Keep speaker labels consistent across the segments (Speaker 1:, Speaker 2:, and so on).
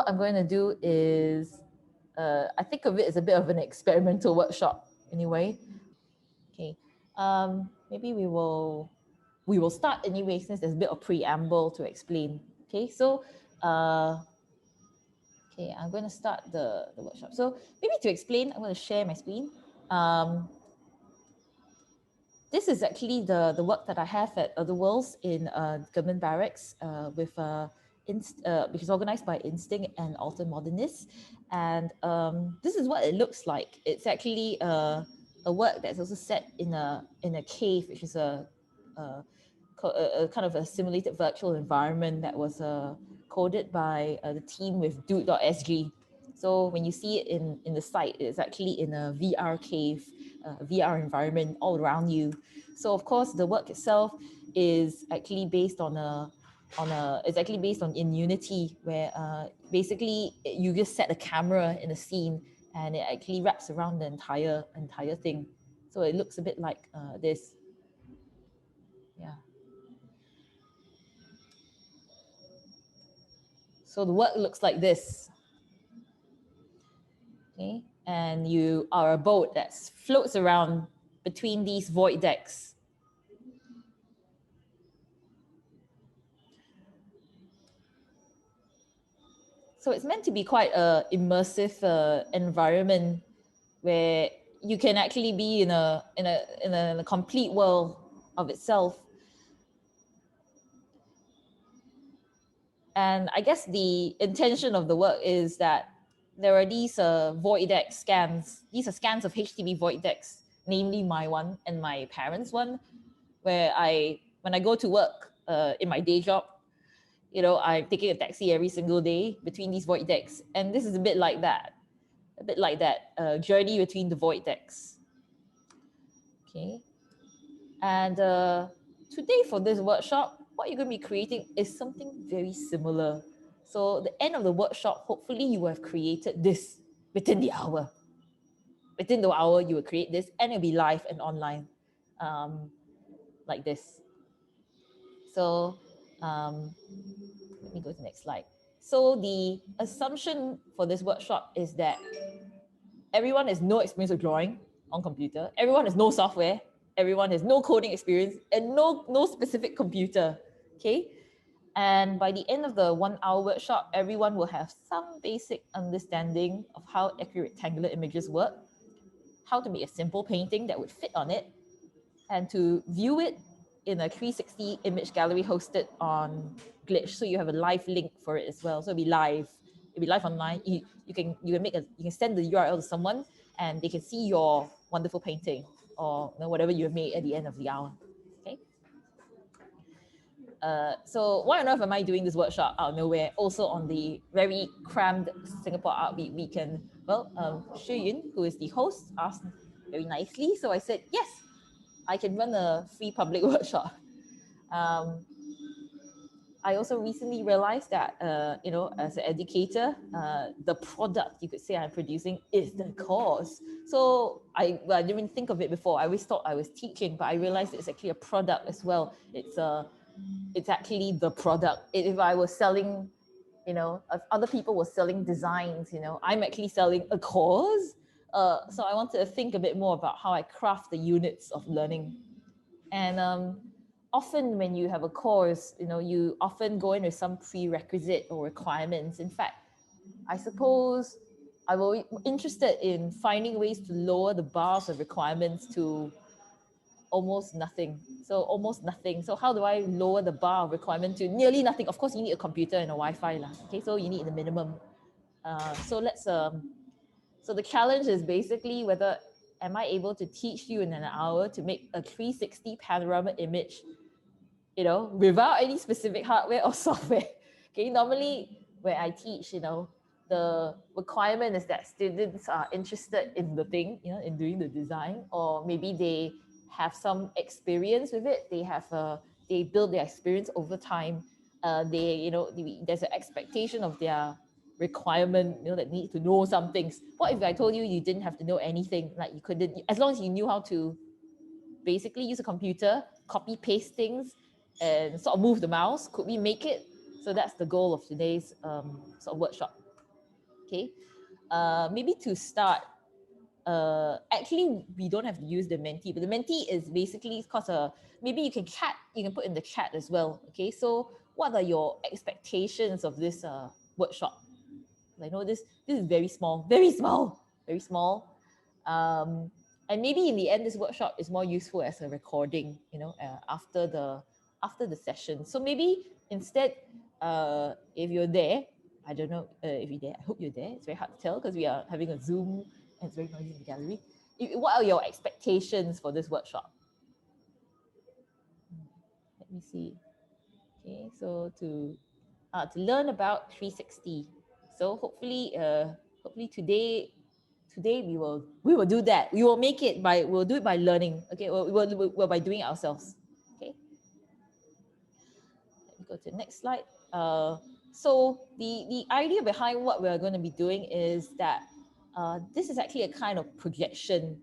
Speaker 1: what I'm going to do is, I think of it as a bit of an experimental workshop anyway. Okay, maybe we will start anyway, since there's a bit of preamble to explain. Okay, so okay, I'm going to start the workshop. So maybe to explain, I'm going to share my screen. This is actually the work that I have at Otherworlds in government barracks which is organized by Instinct and Alter Modernists. And this is what it looks like. It's actually a work that's also set in a cave, which is a kind of a simulated virtual environment that was coded by the team with dude.sg. So when you see it in the site, it's actually in a VR cave, VR environment all around you. So of course, the work itself is actually based on in Unity, where basically you just set a camera in a scene and it actually wraps around the entire thing. So it looks a bit like this. Yeah. So the work looks like this. Okay, and you are a boat that floats around between these void decks. So it's meant to be quite an immersive environment where you can actually be in a complete world of itself. And I guess the intention of the work is that there are these void deck scans. These are scans of HTTP void decks, namely my one and my parents' one, where when I go to work in my day job, I'm taking a taxi every single day between these void decks. And this is a bit like that journey between the void decks. Okay. And today for this workshop, what you're going to be creating is something very similar. So the end of the workshop, hopefully you will have created this within the hour. Within the hour, you will create this and it'll be live and online like this. So let me go to the next slide. So the assumption for this workshop is that everyone has no experience of drawing on computer. Everyone has no software. Everyone has no coding experience and no specific computer. Okay. And by the end of the 1 hour workshop, everyone will have some basic understanding of how accurate rectangular images work, how to make a simple painting that would fit on it, and to view it in a 360 image gallery hosted on Glitch. So you have a live link for it as well. So it'll be live. It'll be live online. You can send the URL to someone and they can see your wonderful painting or whatever you have made at the end of the hour. Okay. So why on earth am I doing this workshop out of nowhere? Also on the very crammed Singapore Art Week weekend. Well, Xu Yun, who is the host, asked very nicely. So I said, yes, I can run a free public workshop. I also recently realized that, as an educator, the product you could say I'm producing is the course. So I didn't think of it before. I always thought I was teaching, but I realized it's actually a product as well. It's actually the product. If I was selling, if other people were selling designs, I'm actually selling a course. So I wanted to think a bit more about how I craft the units of learning. And often when you have a course, you often go in with some prerequisite or requirements. In fact, I suppose I will be interested in finding ways to lower the bars of requirements to almost nothing. So how do I lower the bar of requirement to nearly nothing? Of course, you need a computer and a Wi-Fi lah. Okay, so you need the minimum. So the challenge is basically whether am I able to teach you in an hour to make a 360 panorama image, without any specific hardware or software. Okay, normally when I teach, the requirement is that students are interested in the thing, in doing the design, or maybe they have some experience with it. They build their experience over time. There's an expectation of their requirement, that need to know some things. What if I told you didn't have to know anything? Like you couldn't, as long as you knew how to basically use a computer, copy paste things, and sort of move the mouse. Could we make it? So that's the goal of today's sort of workshop. Okay, maybe to start, actually we don't have to use the Menti, but the Menti is basically cause maybe you can put in the chat as well. Okay, so what are your expectations of this workshop? I know this is very small, very small, very small. And maybe in the end, this workshop is more useful as a recording, after the session. So maybe instead, if you're there, I don't know if you're there. I hope you're there. It's very hard to tell because we are having a Zoom and it's very noisy in the gallery. What are your expectations for this workshop? Let me see. Okay, so to learn about 360. So hopefully today we will do that. We will make it we'll do it by learning. Okay, we'll by doing it ourselves. Okay, let me go to the next slide. So the idea behind what we're going to be doing is that this is actually a kind of projection.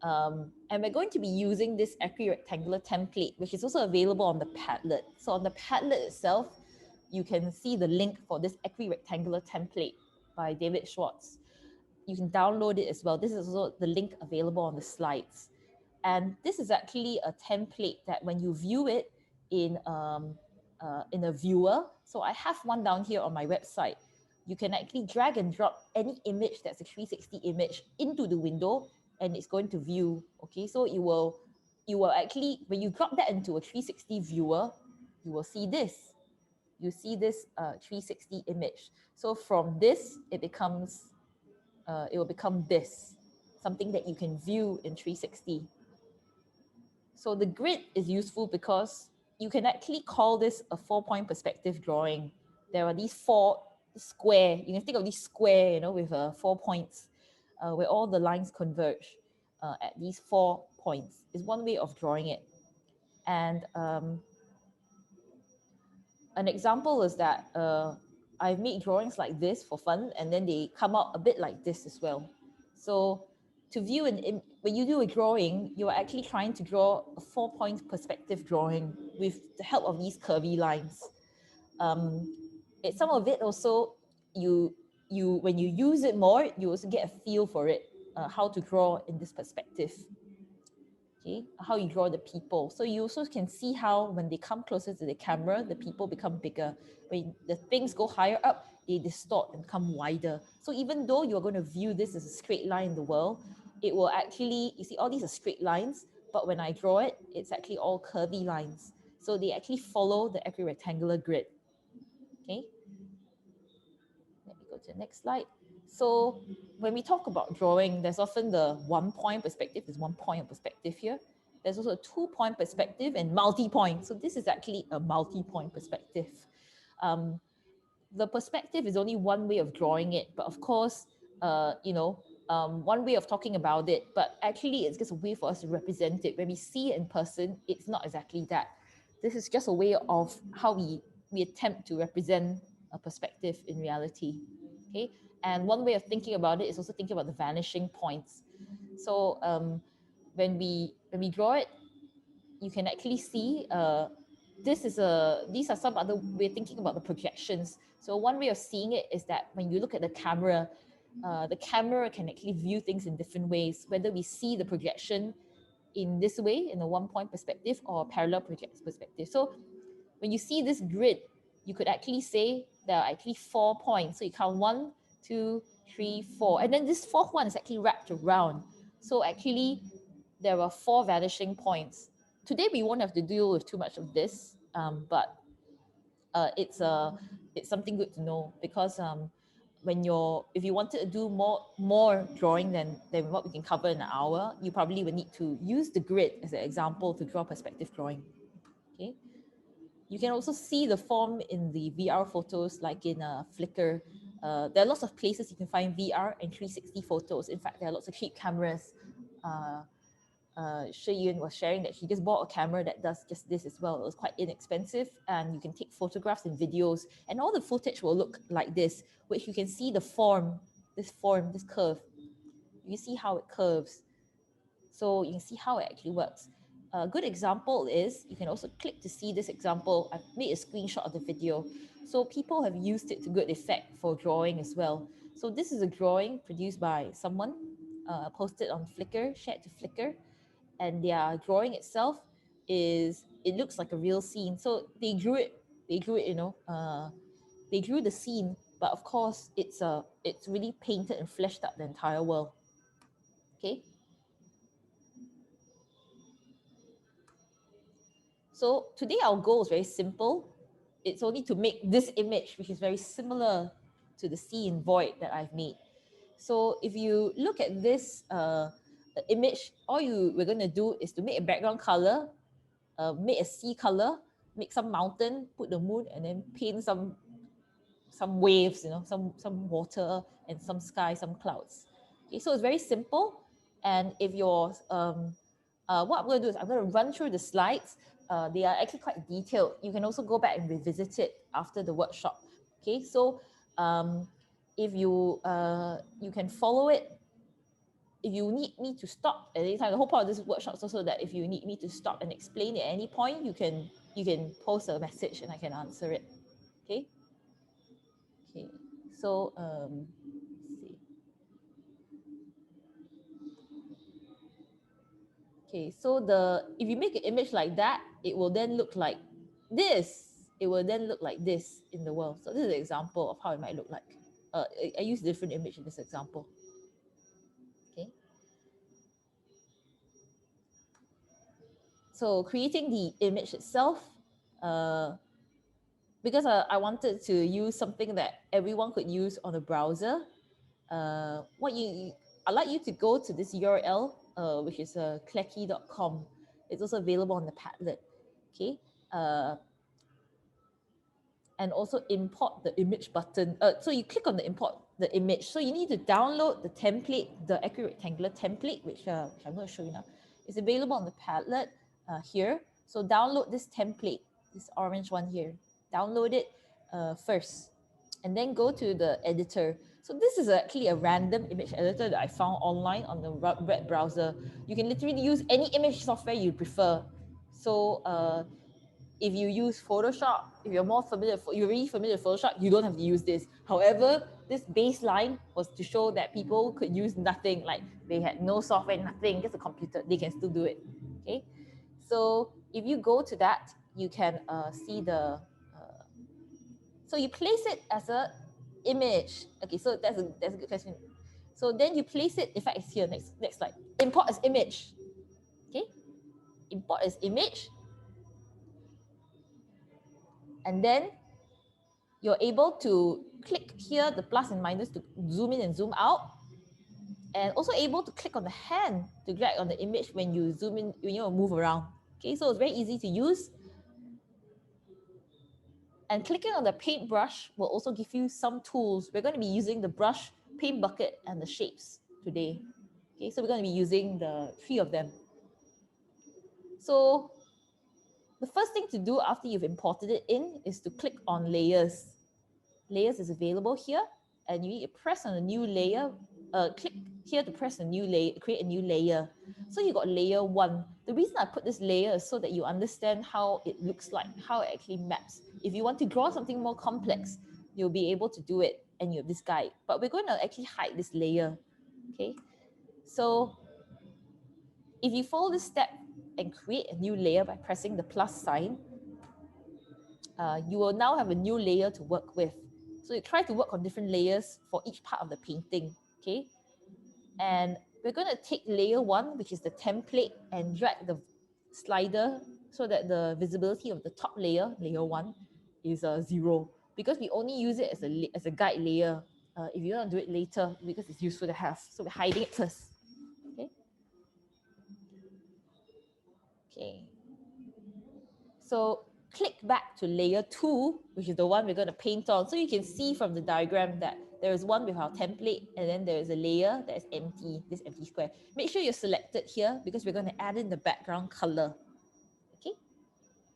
Speaker 1: And we're going to be using this equirectangular template, which is also available on the Padlet. So on the Padlet itself, you can see the link for this equirectangular template by David Schwartz. You can download it as well. This is also the link available on the slides. And this is actually a template that when you view it in a viewer, so I have one down here on my website, you can actually drag and drop any image that's a 360 image into the window and it's going to view. Okay, so you will actually, when you drop that into a 360 viewer, you will see this. You see this 360 image. So from this, it will become this, something that you can view in 360. So the grid is useful because you can actually call this a 4-point perspective drawing. There are these 4 square, you can think of these square, with 4 points where all the lines converge at these 4 points is one way of drawing it. And an example is that I've made drawings like this for fun, and then they come out a bit like this as well. So to view when you do a drawing, you're actually trying to draw a 4-point perspective drawing with the help of these curvy lines. Some of it also, you when you use it more, you also get a feel for it, how to draw in this perspective. Okay, how you draw the people. So you also can see how when they come closer to the camera, the people become bigger. When the things go higher up, they distort and become wider. So even though you're going to view this as a straight line in the world, it will actually, you see all these are straight lines, but when I draw it, it's actually all curvy lines. So they actually follow the equirectangular grid. Okay, let me go to the next slide. So when we talk about drawing, there's often the 1-point perspective. There's 1 point of perspective here. There's also a 2-point perspective and multi-point. So this is actually a multi-point perspective. The perspective is only one way of drawing it, but of course, one way of talking about it, but actually it's just a way for us to represent it. When we see it in person, it's not exactly that. This is just a way of how we attempt to represent a perspective in reality. Okay, and one way of thinking about it is also thinking about the vanishing points. So when we draw it, you can actually see these are some other way of thinking about the projections. So one way of seeing it is that when you look at the camera can actually view things in different ways, whether we see the projection in this way, in a 1-point perspective, or a parallel perspective. So when you see this grid, you could actually say there are actually 4 points. So you count 1, 2, 3, 4, and then this 4th one is actually wrapped around. So actually, there are 4 vanishing points. Today we won't have to deal with too much of this, but it's something good to know, because if you wanted to do more drawing than what we can cover in an hour, you probably would need to use the grid as an example to draw perspective drawing. Okay. You can also see the form in the VR photos, like in Flickr. There are lots of places you can find VR and 360 photos. In fact, there are lots of cheap cameras. Shi Yun was sharing that he just bought a camera that does just this as well. It was quite inexpensive, and you can take photographs and videos, and all the footage will look like this, which you can see the form, this curve. You see how it curves. So you can see how it actually works. A good example is, you can also click to see this example. I've made a screenshot of the video. So people have used it to good effect for drawing as well. So this is a drawing produced by someone, posted on Flickr, shared to Flickr, and their drawing itself it looks like a real scene. So they drew it, they drew the scene, but of course it's really painted and fleshed out the entire world. Okay. So today our goal is very simple. It's only to make this image, which is very similar to the scene void that I've made. So if you look at this image, all we're going to do is to make a background color, make a sea color, make some mountain, put the moon, and then paint some waves, some water and some sky, some clouds. Okay, so it's very simple. And if you're what I'm going to do is I'm going to run through the slides. They are actually quite detailed. You can also go back and revisit it after the workshop. Okay, so if you can follow it. If you need me to stop at any time, the whole part of this workshop is also that if you need me to stop and explain at any point, you can post a message and I can answer it. Okay. Okay. So let's see. Okay, so if you make an image like that, it will then look like this. It will then look like this in the world. So this is an example of how it might look like. I use different image in this example. Okay. So creating the image itself, because I wanted to use something that everyone could use on a browser. I'd like you to go to this URL, which is clecky.com. It's also available on the Padlet. Okay. And also import the image button. So you click on the import the image. So you need to download the template, the accurate rectangular template, which I'm going to show you now. It's available on the Padlet here. So download this template, this orange one here. Download it first, and then go to the editor. So this is actually a random image editor that I found online on the web browser. You can literally use any image software you prefer. So if you use Photoshop, if you're really familiar with Photoshop, you don't have to use this. However, this baseline was to show that people could use nothing, like they had no software, nothing, just a computer, they can still do it. Okay, so if you go to that, you can see so you place it as a image. Okay, so that's a good question. So then you place it. In fact, it's here. Next slide. Import as image. Okay, import as image. And then you're able to click here, the plus and minus, to zoom in and zoom out. And also able to click on the hand to drag on the image when you zoom in, when you move around. Okay, so it's very easy to use. And clicking on the paintbrush will also give you some tools. We're going to be using the brush, paint bucket, and the shapes today. Okay, so we're going to be using the 3 of them. So the first thing to do after you've imported it in is to click on layers. Layers is available here, and you need to press on a new layer. Click here to press a new layer, create a new layer. So you got layer 1. The reason I put this layer is so that you understand how it looks like, how it actually maps. If you want to draw something more complex, you'll be able to do it, and you have this guide. But we're going to actually hide this layer. Okay, so if you follow this step and create a new layer by pressing the plus sign, you will now have a new layer to work with. So you try to work on different layers for each part of the painting, okay? And we're going to take layer 1, which is the template, and drag the slider so that the visibility of the top layer, layer 1, is 0, because we only use it as a guide layer. If you want to do it later, because it's useful to have. So we're hiding it first, okay? Okay. So click back to layer 2, which is the one we're going to paint on. So you can see from the diagram that there is one with our template, and then there is a layer that is empty, this empty square. Make sure you're selected here because we're going to add in the background color. Okay.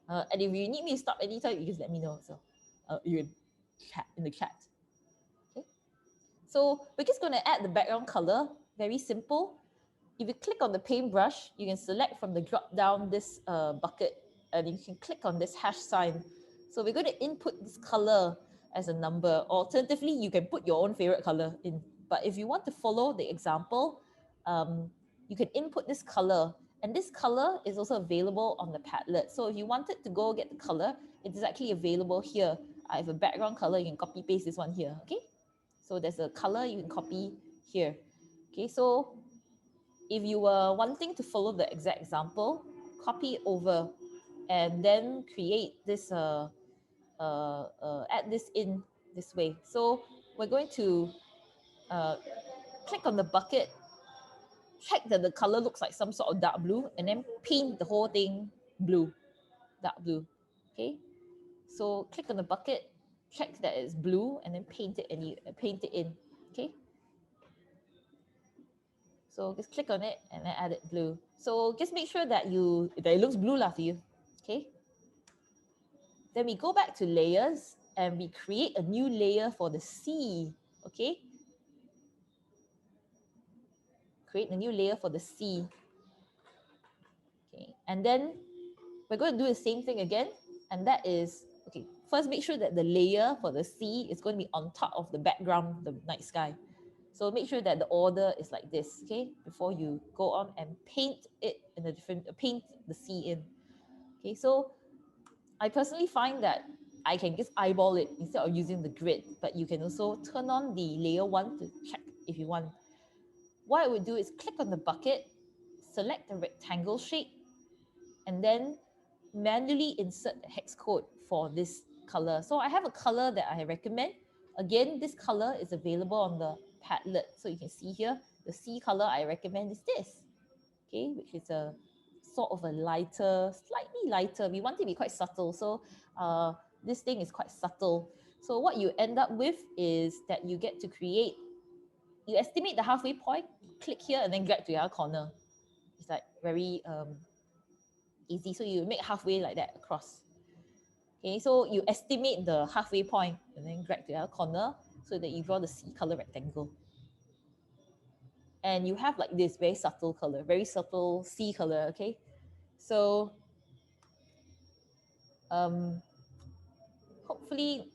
Speaker 1: And if you need me to stop anytime, you just let me know. So you can chat in the chat. Okay. So we're just going to add the background color. Very simple. If you click on the paintbrush, you can select from the drop down this bucket, and you can click on this hash sign. So we're going to input this color. as a number. Alternatively, you can put your own favorite color in. But if you want to follow the example, you can input this color, and this color is also available on the Padlet. So if you wanted to go get the color, it is actually available here. I have a background color, you can copy paste this one here, okay? So there's a color you can copy here. Okay, so if you were wanting to follow the exact example, copy it over and then create this, add this in this way. So we're going to click on the bucket, check that the color looks like some sort of dark blue, and then paint the whole thing blue, dark blue. Okay, so click on the bucket, check that it's blue, and then paint it paint it in. Okay, so just click on it and then add it blue. So just make sure that it looks blue to you. Okay, then we go back to layers and we create a new layer for the sea. Okay, create a new layer for the sea. Okay, and then we're going to do the same thing again, and that is, okay, first make sure that the layer for the sea is going to be on top of the background, the night sky. So make sure that the order is like this, okay, before you go on and paint it in a different, paint the sea in. Okay, so I personally find that I can just eyeball it instead of using the grid, but you can also turn on the layer one to check if you want. What I would do is click on the bucket, select the rectangle shape, and then manually insert the hex code for this color. So I have a color that I recommend. Again, this color is available on the Padlet. So you can see here, the C color I recommend is this, okay, which is a sort of a lighter, slightly lighter. We want it to be quite subtle. So this thing is quite subtle. So what you end up with is that you get to create, you estimate the halfway point, click here and then drag to the other corner. It's like very easy. So you make halfway like that across. Okay, so you estimate the halfway point and then drag to the other corner so that you draw the C color rectangle. And you have like this very subtle color, very subtle C color, okay? So hopefully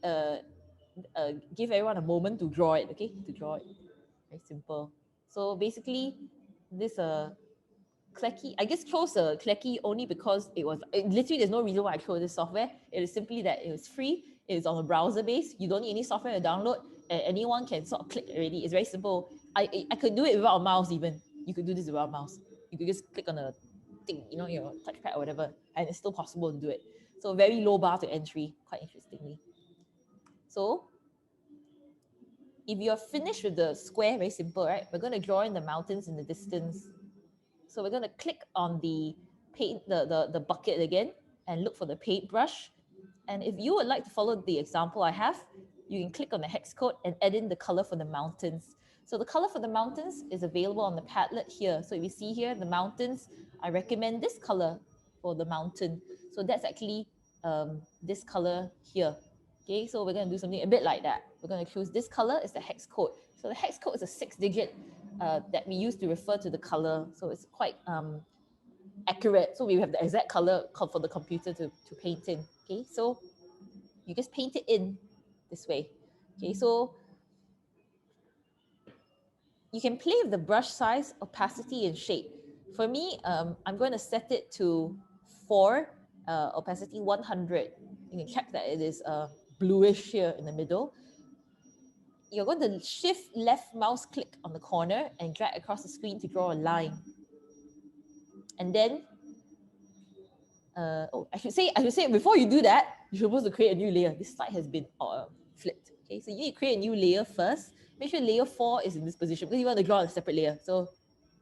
Speaker 1: give everyone a moment to draw it, okay? To draw it, very simple. So basically this Clecky, I just chose Clecky only because literally there's no reason why I chose this software. It is simply that it was free, it's on a browser base, you don't need any software to download, and anyone can sort of click already. It's very simple. I could do it without a mouse even. You could do this without a mouse. You could just click on a thing, you know, your touchpad or whatever, and it's still possible to do it. So very low bar to entry, quite interestingly. So if you're finished with the square, very simple, right? We're going to draw in the mountains in the distance. So we're going to click on the paint, the bucket again, and look for the paintbrush. And if you would like to follow the example I have, you can click on the hex code and add in the color for the mountains. So the color for the mountains is available on the Padlet here. So if you see here, the mountains, I recommend this color for the mountain. So that's actually this color here. Okay, so we're going to do something a bit like that. We're going to choose this color as the hex code. So the hex code is a 6-digit that we use to refer to the color. So it's quite accurate. So we have the exact color for the computer to paint in. Okay, so you just paint it in this way. Okay, so you can play with the brush size, opacity, and shape. For me, I'm going to set it to 4, opacity 100. You can check that it is bluish here in the middle. You're going to shift left mouse click on the corner and drag across the screen to draw a line. And then, I should say before you do that, you're supposed to create a new layer. This slide has been flipped. Okay, so you need to create a new layer first. Make sure layer 4 is in this position because you want to draw a separate layer. So,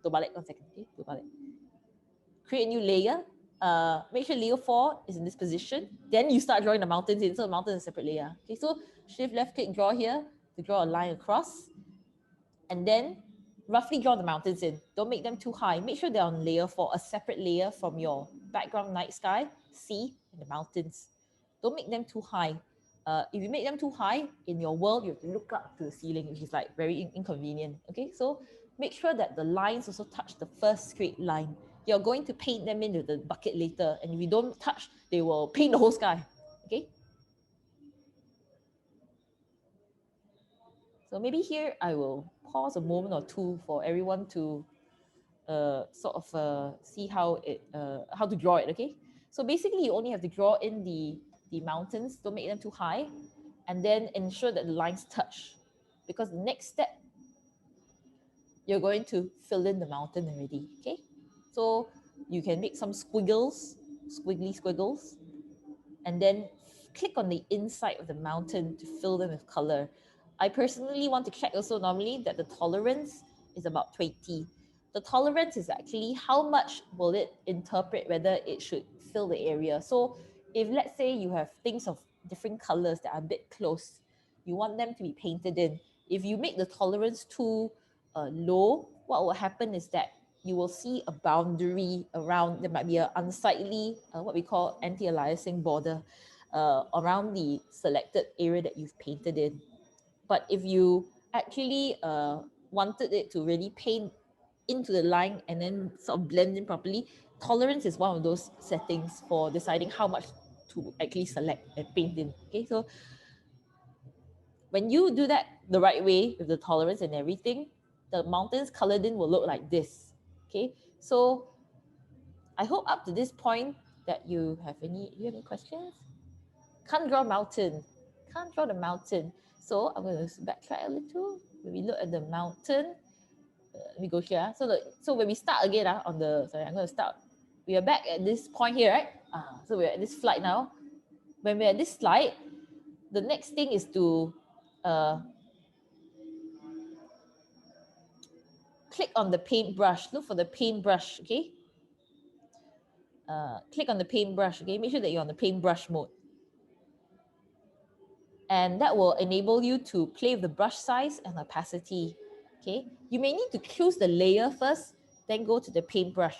Speaker 1: one second. Okay, create a new layer. Make sure layer 4 is in this position. Then you start drawing the mountains in. So the mountain is a separate layer. Okay, so shift left click, draw here to draw a line across. And then roughly draw the mountains in. Don't make them too high. Make sure they're on layer 4, a separate layer from your background night sky, sea, and the mountains. Don't make them too high. If you make them too high in your world, you have to look up to the ceiling, which is like very inconvenient. Okay, so make sure that the lines also touch the first straight line. You're going to paint them into the bucket later, and if you don't touch, they will paint the whole sky. Okay. So maybe here I will pause a moment or two for everyone to see how to draw it. Okay, so basically you only have to draw in the mountains, don't make them too high, and then ensure that the lines touch, because the next step you're going to fill in the mountain already. Okay, so you can make some squiggly squiggles, and then click on the inside of the mountain to fill them with color. I personally want to check also normally that the tolerance is about 20. The tolerance is actually how much will it interpret whether it should fill the area. So if let's say you have things of different colors that are a bit close, you want them to be painted in. If you make the tolerance too low, what will happen is that you will see a boundary around, there might be an unsightly, what we call anti-aliasing border around the selected area that you've painted in. But if you actually wanted it to really paint into the line and then sort of blend in properly, tolerance is one of those settings for deciding how much to actually select and paint in. Okay, so when you do that the right way with the tolerance and everything, the mountains colored in will look like this. Okay, so I hope up to this point that you have any questions? Can't draw mountain. Can't draw the mountain. So I'm going to backtrack a little. When we look at the mountain, let me go here. So when we start again on the, sorry, I'm going to start. We are back at this point here, right? So we're at this flight now. When we're at this slide, the next thing is to click on the paintbrush. Look for the paintbrush, okay? Click on the paintbrush, okay? Make sure that you're on the paintbrush mode. And that will enable you to play with the brush size and opacity, okay? You may need to choose the layer first, then go to the paintbrush.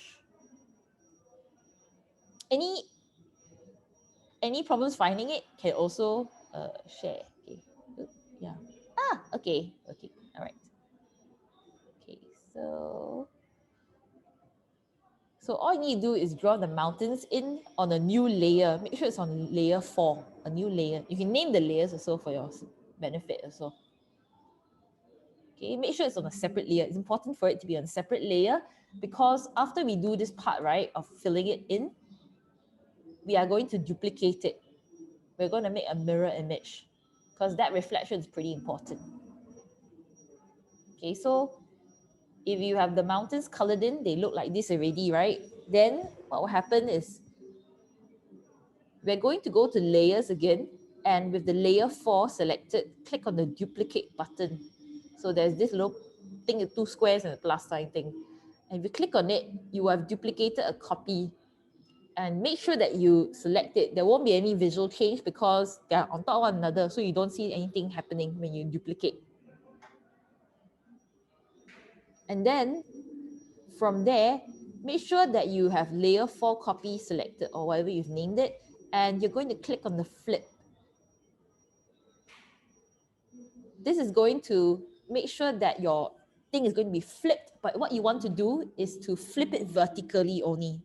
Speaker 1: Any problems finding it, can also share, okay? Yeah. Okay, all right. Okay, so all you need to do is draw the mountains in on a new layer. Make sure it's on layer 4, a new layer. You can name the layers also for your benefit also. Okay, make sure it's on a separate layer. It's important for it to be on a separate layer, because after we do this part, right, of filling it in, we are going to duplicate it. We're going to make a mirror image, because that reflection is pretty important. Okay, so if you have the mountains colored in, they look like this already, right? Then what will happen is we're going to go to layers again, and with the layer 4 selected, click on the duplicate button. So there's this little thing with 2 squares and a plus sign thing. And if you click on it, you have duplicated a copy. And make sure that you select it. There won't be any visual change because they're on top of one another, so you don't see anything happening when you duplicate. And then from there, make sure that you have layer 4 copy selected or whatever you've named it, and you're going to click on the flip. This is going to make sure that your thing is going to be flipped, but what you want to do is to flip it vertically only.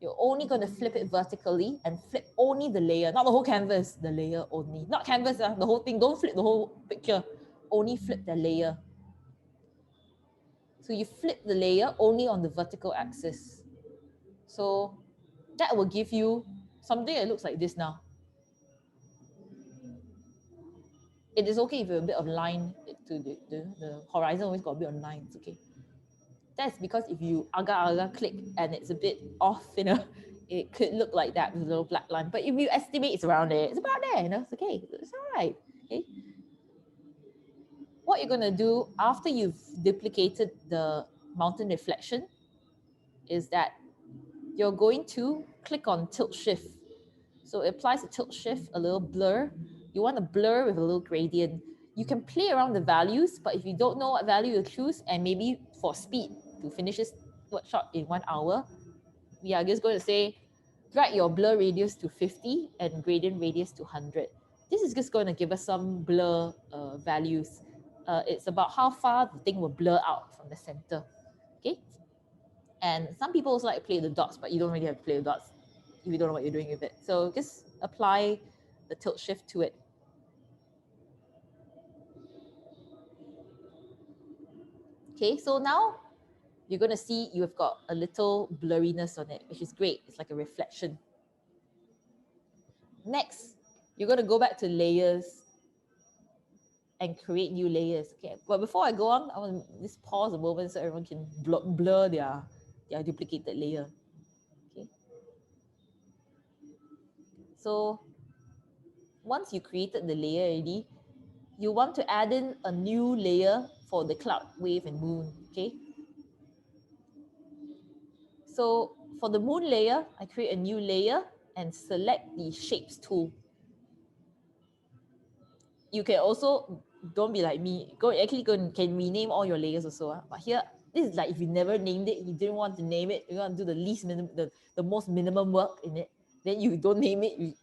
Speaker 1: You're only going to flip it vertically and flip only the layer, not the whole canvas, the layer only. Not canvas, the whole thing. Don't flip the whole picture. Only flip the layer. So you flip the layer only on the vertical axis. So that will give you something that looks like this now. It is okay if you have a bit of line to the horizon always got a bit of line, it's okay. That's because if you aga click and it's a bit off, it could look like that with a little black line. But if you estimate it's around there, it's about there, it's okay, it's all right, okay? What you're gonna do after you've duplicated the mountain reflection is that you're going to click on tilt shift. So it applies a tilt shift, a little blur. You want to blur with a little gradient. You can play around the values, but if you don't know what value to choose, and maybe for speed to finish this workshop in 1 hour, we are just going to say, drag your blur radius to 50 and gradient radius to 100. This is just going to give us some blur values. It's about how far the thing will blur out from the center. Okay. And some people also like to play the dots, but you don't really have to play the dots if you don't know what you're doing with it. So just apply the tilt shift to it. Okay, so now you're going to see you've got a little blurriness on it, which is great. It's like a reflection. Next, you're going to go back to layers and create new layers. Okay, but before I go on, I want to just pause a moment so everyone can blur their duplicated layer. Okay, so once you created the layer already, you want to add in a new layer for the cloud, wave, and moon. Okay, so for the moon layer, I create a new layer and select the shapes tool. You can also, don't be like me, can rename all your layers also. But here, this is like if you never named it, you didn't want to name it, you want to do the least minimum, the most minimum work in it, then you don't name it.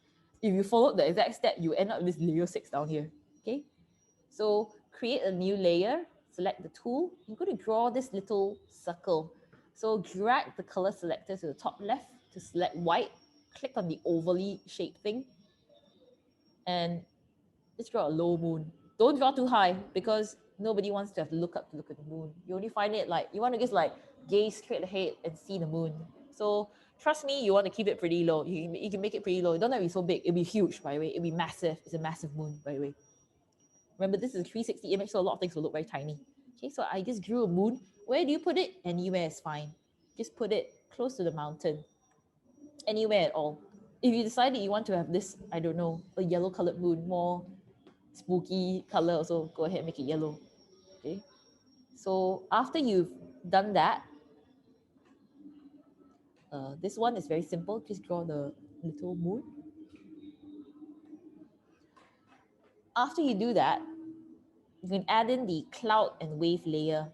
Speaker 1: If you follow the exact step, you end up with this layer 6 down here. Okay, so create a new layer, select the tool. You're going to draw this little circle. So drag the color selector to the top left to select white, click on the overly shaped thing, and just draw a low moon. Don't draw too high because nobody wants to have to look up to look at the moon. You only find it like, you want to just like gaze straight ahead and see the moon. So trust me, you want to keep it pretty low. You can make it pretty low. It don't have to be so big. It'll be huge, by the way. It'll be massive. It's a massive moon, by the way. Remember, this is a 360 image, so a lot of things will look very tiny. Okay, so I just drew a moon. Where do you put it? Anywhere is fine. Just put it close to the mountain. Anywhere at all. If you decide that you want to have this, I don't know, a yellow colored moon, more spooky color, also go ahead and make it yellow. Okay, so after you've done that, this one is very simple. Just draw the little moon. After you do that, you can add in the cloud and wave layer.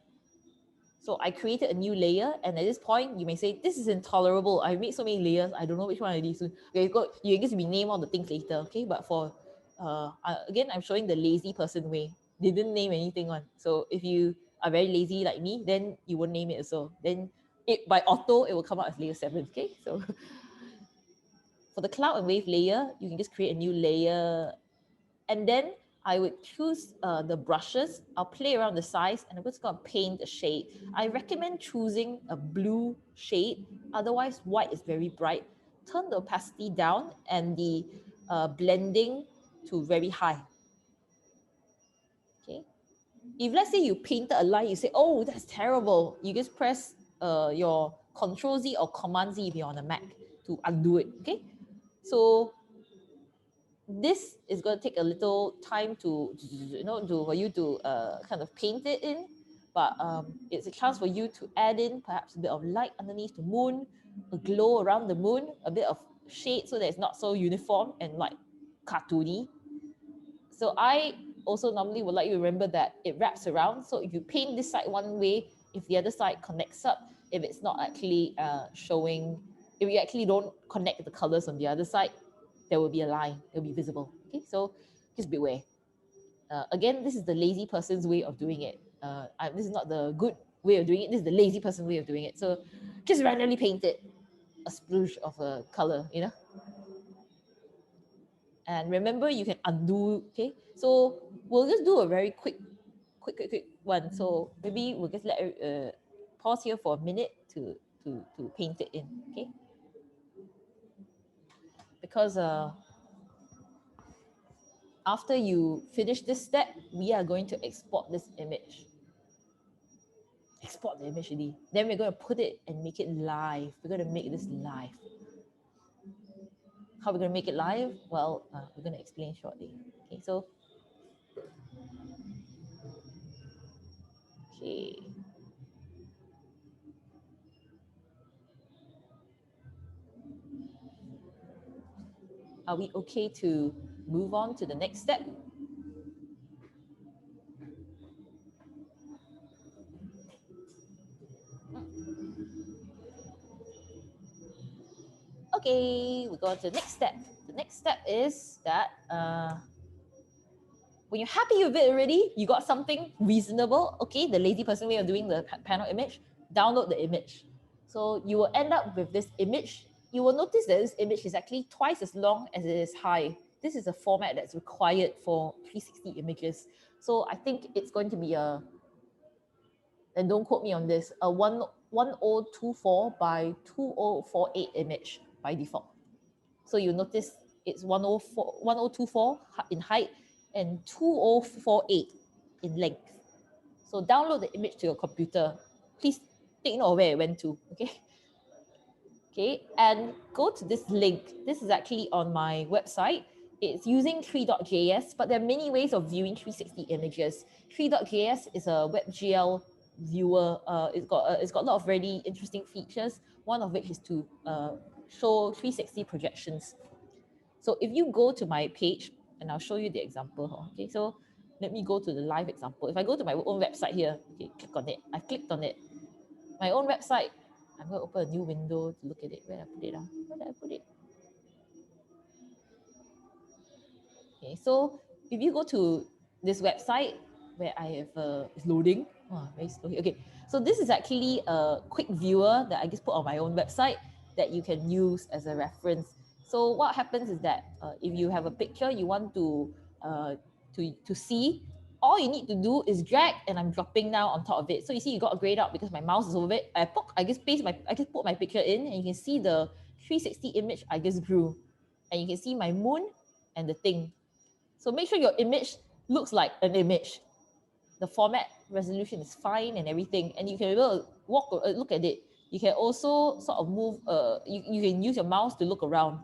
Speaker 1: So I created a new layer, and at this point, you may say, this is intolerable. I made so many layers. I don't know which one of these. Okay, you can just rename all the things later, okay? But for, again, I'm showing the lazy person way. They didn't name anything on. So if you are very lazy like me, then you won't name it also. Then by auto, it will come out as layer 7, okay? So for the cloud and wave layer, you can just create a new layer, and then I would choose the brushes. I'll play around the size, and I'm just going to paint a shade. I recommend choosing a blue shade. Otherwise, white is very bright. Turn the opacity down and the blending to very high. Okay. If let's say you painted a line, you say, oh, that's terrible. You just press your Control Z or Command Z if you're on a Mac to undo it. Okay. So this is going to take a little time to, for you to kind of paint it in, but it's a chance for you to add in perhaps a bit of light underneath the moon, a glow around the moon, a bit of shade so that it's not so uniform and like cartoony. So I also normally would like you to remember that it wraps around. So if you paint this side one way, if the other side connects up, if it's not actually showing, if you actually don't connect the colors on the other side, there will be a line, it will be visible. Okay, so just beware. Again, this is the lazy person's way of doing it. This is not the good way of doing it, this is the lazy person's way of doing it. So just randomly paint it, a sploosh of a color, And remember, you can undo, okay? So we'll just do a very quick one. So maybe we'll just pause here for a minute to paint it in, okay? Because after you finish this step, we are going to export this image. Export the image already. Then we're going to put it and make it live. We're going to make this live. How we're going to make it live? Well, we're going to explain shortly. Okay, so okay. Are we okay to move on to the next step? Okay, we go on to the next step. The next step is that when you're happy with it already, you got something reasonable, okay, the lazy person way of doing the panel image, download the image. So you will end up with this image. You will notice that this image is actually twice as long as it is high. This is a format that's required for 360 images. So I think it's going to be a and don't quote me on this, a 1024 by 2048 image by default. So you notice it's 1024 in height and 2048 in length. So download the image to your computer. Please take note of where it went to, okay? Okay, and go to this link. This is actually on my website. It's using tree.js, but there are many ways of viewing 360 images. Tree.js is a WebGL viewer. It's got a lot of really interesting features, one of which is to show 360 projections. So if you go to my page, and I'll show you the example. Okay, so let me go to the live example. If I go to my own website here, okay, click on it. I clicked on it. My own website. I'm going to open a new window to look at it. Where did I put it? Where did I put it? Okay, so if you go to this website where I have, it's loading. Oh, very slowly. Okay, so this is actually a quick viewer that I just put on my own website that you can use as a reference. So what happens is that if you have a picture you want to see, all you need to do is drag, and I'm dropping now on top of it. So you see, you got grayed out because my mouse is over it. I just put my picture in, and you can see the 360 image I just grew, and you can see my moon and the thing. So make sure your image looks like an image. The format resolution is fine and everything, and you can be able to look at it. You can also sort of move. You can use your mouse to look around.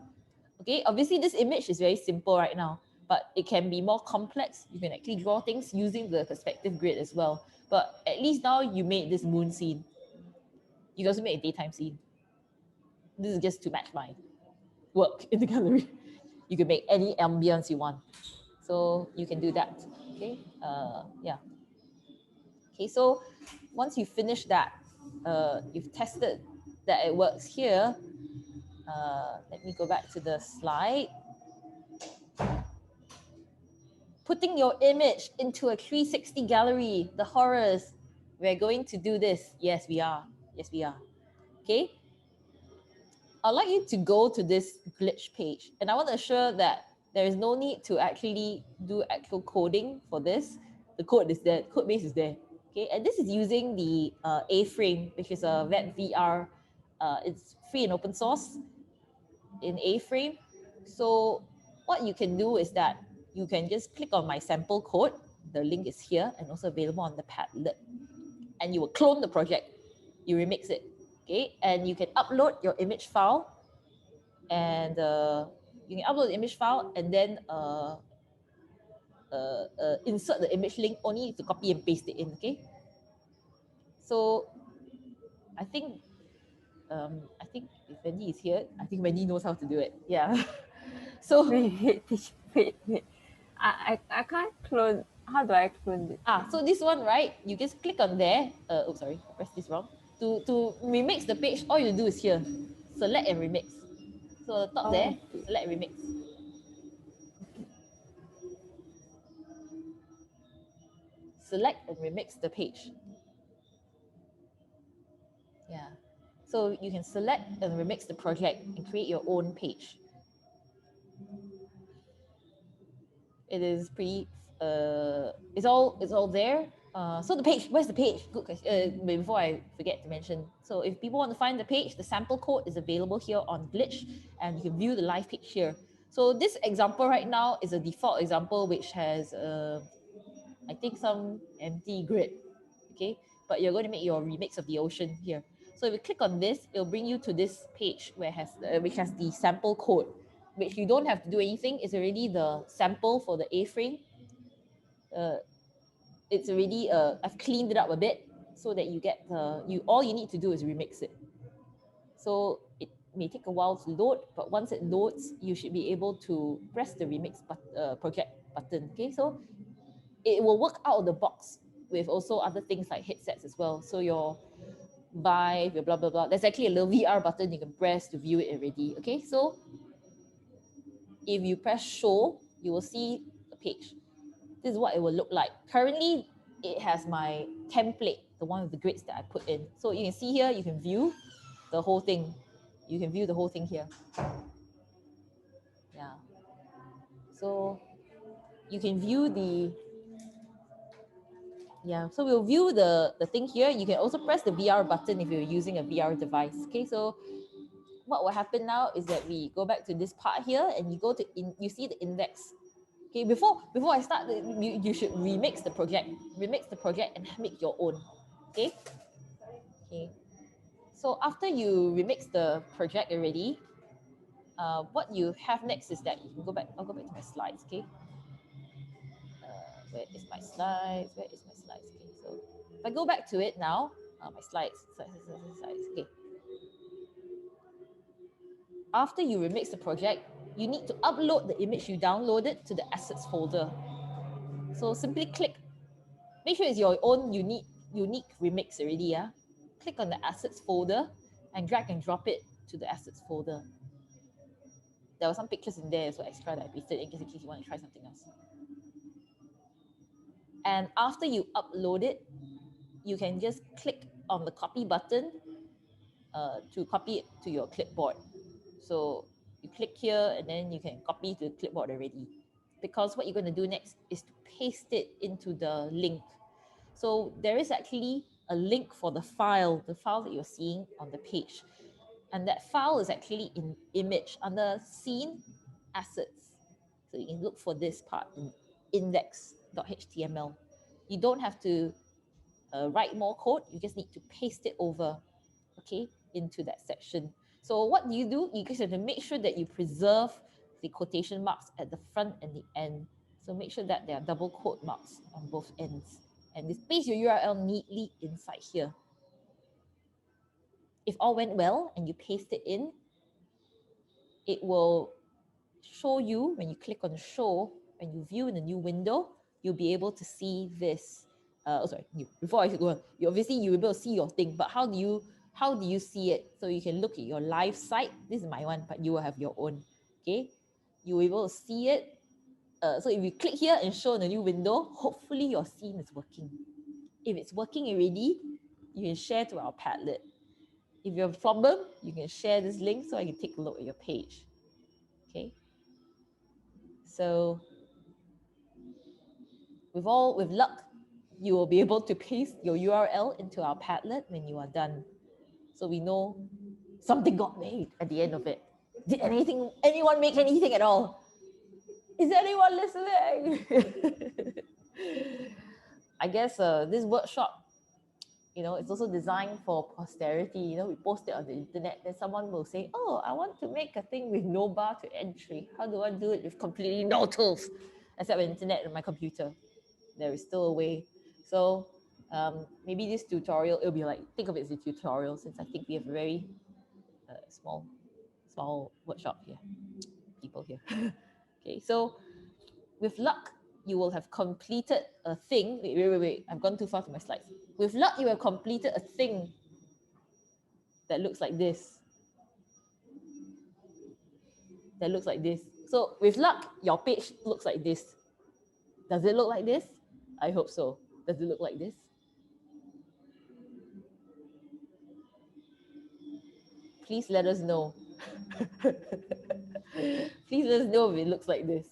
Speaker 1: Okay, obviously this image is very simple right now, but it can be more complex. You can actually draw things using the perspective grid as well. But at least now you made this moon scene. You can also make a daytime scene. This is just to match my work in the gallery. You can make any ambience you want. So you can do that. Okay. Yeah. Okay. So once you finish that, you've tested that it works here. Let me go back to the slide. Putting your image into a 360 gallery, the horrors. We're going to do this. Yes, we are. Yes, we are. Okay. I'd like you to go to this glitch page, and I want to assure that there is no need to actually do actual coding for this. The code is there, code base is there. Okay, and this is using the A-frame, which is a WebVR. It's free and open source in A-frame. So what you can do is that you can just click on my sample code. The link is here and also available on the Padlet. And you will clone the project. You remix it. Okay, and you can upload your image file, and you can upload the image file and then insert the image link. Only need to copy and paste it in. Okay, so I think if Wendy is here, I think Wendy knows how to do it. Yeah. So
Speaker 2: wait. I can't clone. How do I clone it?
Speaker 1: so this one, right? You just click on there. Oh, sorry, I pressed this wrong. To remix the page, all you do is here, select and remix. So the top there,
Speaker 2: Okay.
Speaker 1: select and remix. Select and remix the page. Yeah. So you can select and remix the project and create your own page. It is pretty. It's all there. So the page, where's the page? Good question. Before I forget to mention, so if people want to find the page, the sample code is available here on Glitch, and you can view the live page here. So this example right now is a default example which has, I think, some empty grid. Okay, but you're going to make your remix of the ocean here. So if you click on this, it'll bring you to this page which has the sample code, which you don't have to do anything. It's already the sample for the A-frame. It's already I've cleaned it up a bit so that you get all you need to do is remix it. So it may take a while to load, but once it loads, you should be able to press the remix project button. Okay, so it will work out of the box with also other things like headsets as well. So your Vive, your blah blah blah. There's actually a little VR button you can press to view it already. Okay, so if you press show, you will see the page. This is what it will look like. Currently, it has my template, the one with the grids that I put in. So you can see here, you can view the whole thing. You can view the whole thing here. Yeah. So you can view Yeah, so we'll view the thing here. You can also press the VR button if you're using a VR device. Okay, so what will happen now is that we go back to this part here and you go to, you see the index. Okay, before I start, you should remix the project. Remix the project and make your own. Okay? Okay. So after you remix the project already, what you have next is that you can go back, I'll go back to my slides, okay? Where is my slides? Where is my slides? Okay, so if I go back to it now, my slides, okay. After you remix the project, you need to upload the image you downloaded to the assets folder. So simply click, make sure it's your own unique remix already, yeah? Click on the assets folder and drag and drop it to the assets folder. There were some pictures in there, so extra that I pasted in case you want to try something else. And after you upload it, you can just click on the copy button to copy it to your clipboard. So you click here and then you can copy to the clipboard already. Because what you're going to do next is to paste it into the link. So there is actually a link for the file that you're seeing on the page. And that file is actually in image under scene assets. So you can look for this part in index.html. You don't have to write more code, you just need to paste it over, okay, into that section. So what do? You just have to make sure that you preserve the quotation marks at the front and the end. So make sure that there are double quote marks on both ends. And just paste your URL neatly inside here. If all went well and you paste it in, it will show you, when you click on show, when you view in the new window, you'll be able to see this. Before I go on, you'll be able to see your thing, but how do you see it? So you can look at your live site. This is my one, but you will have your own. Okay, you'll be able to see it. So if you click here and show in the new window, hopefully your scene is working. If it's working already, you can share to our Padlet. If you have a problem, you can share this link so I can take a look at your page. Okay. So with luck, you will be able to paste your URL into our Padlet when you are done. So we know something got made at the end of it. Did anyone make anything at all? Is anyone listening? I guess this workshop, it's also designed for posterity. We post it on the internet, then someone will say, oh, I want to make a thing with no bar to entry. How do I do it with completely no tools? Except with internet and my computer. There is still a way. So maybe this tutorial, it'll be like, think of it as a tutorial, since I think we have a very small workshop here, people here. Okay, so with luck, you will have completed a thing. Wait, I've gone too far to my slides. With luck, you have completed a thing that looks like this. So with luck, your page looks like this. Does it look like this? I hope so. Does it look like this? Please let us know. Please let us know if it looks like this.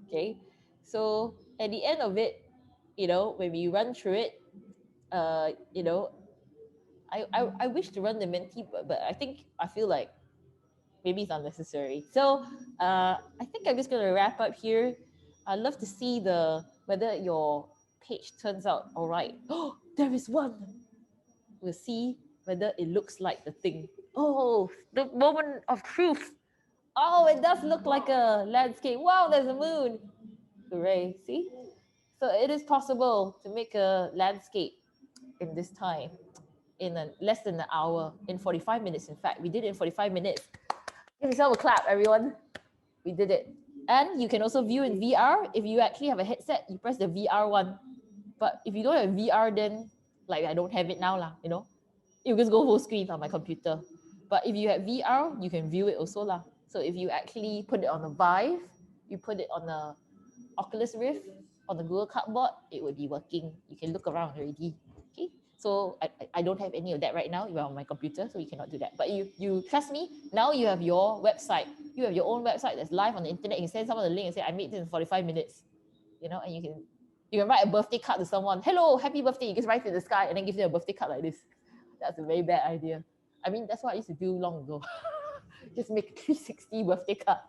Speaker 1: Okay. So at the end of it, when we run through it, I wish to run the Menti, but I feel like maybe it's unnecessary. So I think I'm just gonna wrap up here. I'd love to see whether your page turns out all right. Oh, there is one. We'll see whether it looks like the thing. Oh, the moment of truth. Oh, it does look like a landscape. Wow, there's a moon. Hooray, see? So it is possible to make a landscape in this time, in less than an hour, in 45 minutes. In fact, we did it in 45 minutes. Give yourself a clap, everyone. We did it. And you can also view in VR. If you actually have a headset, you press the VR one. But if you don't have VR, then like I don't have it now, you just go full screen on my computer. But if you have VR, you can view it also lah. So if you actually put it on a Vive, you put it on a Oculus Rift, on the Google Cardboard, it would be working. You can look around already. Okay. So I don't have any of that right now. You're on my computer, so you cannot do that. But you trust me, now you have your website. You have your own website that's live on the internet. You can send someone a link and say, I made this in 45 minutes. And you can You can write a birthday card to someone. Hello, happy birthday. You just write it in the sky and then give them a birthday card like this. That's a very bad idea. I mean, that's what I used to do long ago. Just make a 360 birthday card.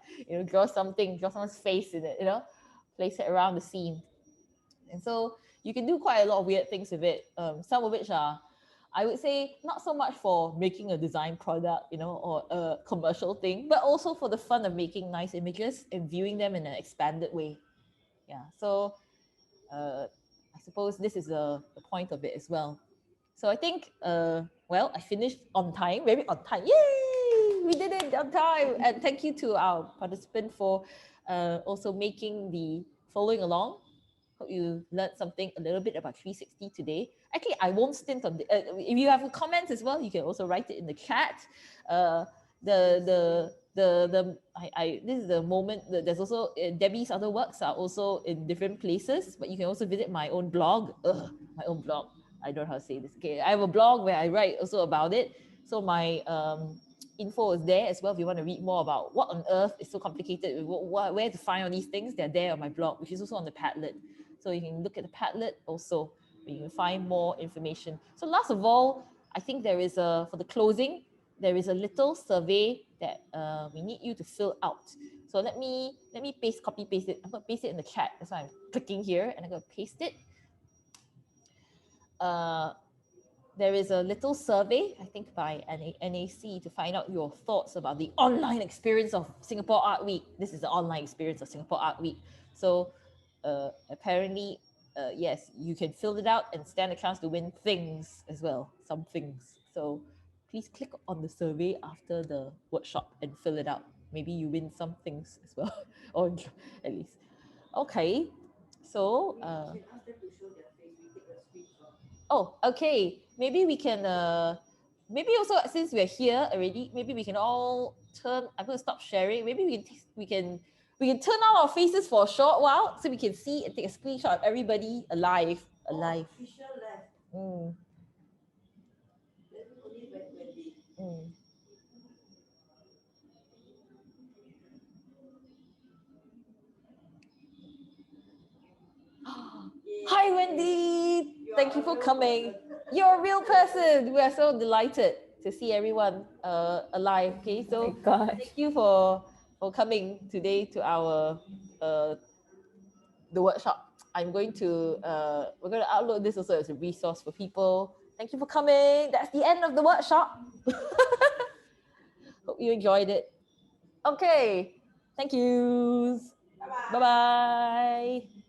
Speaker 1: Draw someone's face in it, place it around the scene. And so you can do quite a lot of weird things with it. Some of which are, I would say, not so much for making a design product, or a commercial thing, but also for the fun of making nice images and viewing them in an expanded way. Yeah. So I suppose this is the point of it as well. So I think, I finished on time, very on time. Yay! We did it on time. And thank you to our participant for also following along. Hope you learned something a little bit about 360 today. Actually, I won't stint on if you have comments as well, you can also write it in the chat. This is the moment that there's also Debbie's other works are also in different places, but you can also visit my own blog. My own blog. I don't know how to say this. Okay, I have a blog where I write also about it. So my info is there as well if you want to read more about what on earth is so complicated, where to find all these things. They're there on my blog, which is also on the Padlet. So you can look at the Padlet also, where you can find more information. So last of all, I think for the closing, there is a little survey that we need you to fill out. So let me copy paste it. I'm going to paste it in the chat. That's why I'm clicking here and I'm going to paste it. There is a little survey, I think by NAC, to find out your thoughts about the online experience of Singapore Art Week. This is the online experience of Singapore Art Week. So apparently, yes, you can fill it out and stand a chance to win things as well, some things. So please click on the survey after the workshop and fill it out. Maybe you win some things as well, or at least. Okay, so oh, okay. Maybe we can maybe also since we're here already, maybe we can all turn. I'm going to stop sharing. Maybe we can turn on our faces for a short while so we can see and take a screenshot of everybody alive. Mm. Mm. Hi, Wendy. Thank you for coming. You're a real person. We are so delighted to see everyone alive. Okay, so thank you for coming today to our the workshop. I'm going to we're going to upload this also as a resource for people. Thank you for coming. That's the end of the workshop. Hope you enjoyed it. Okay. Thank you. Bye-bye.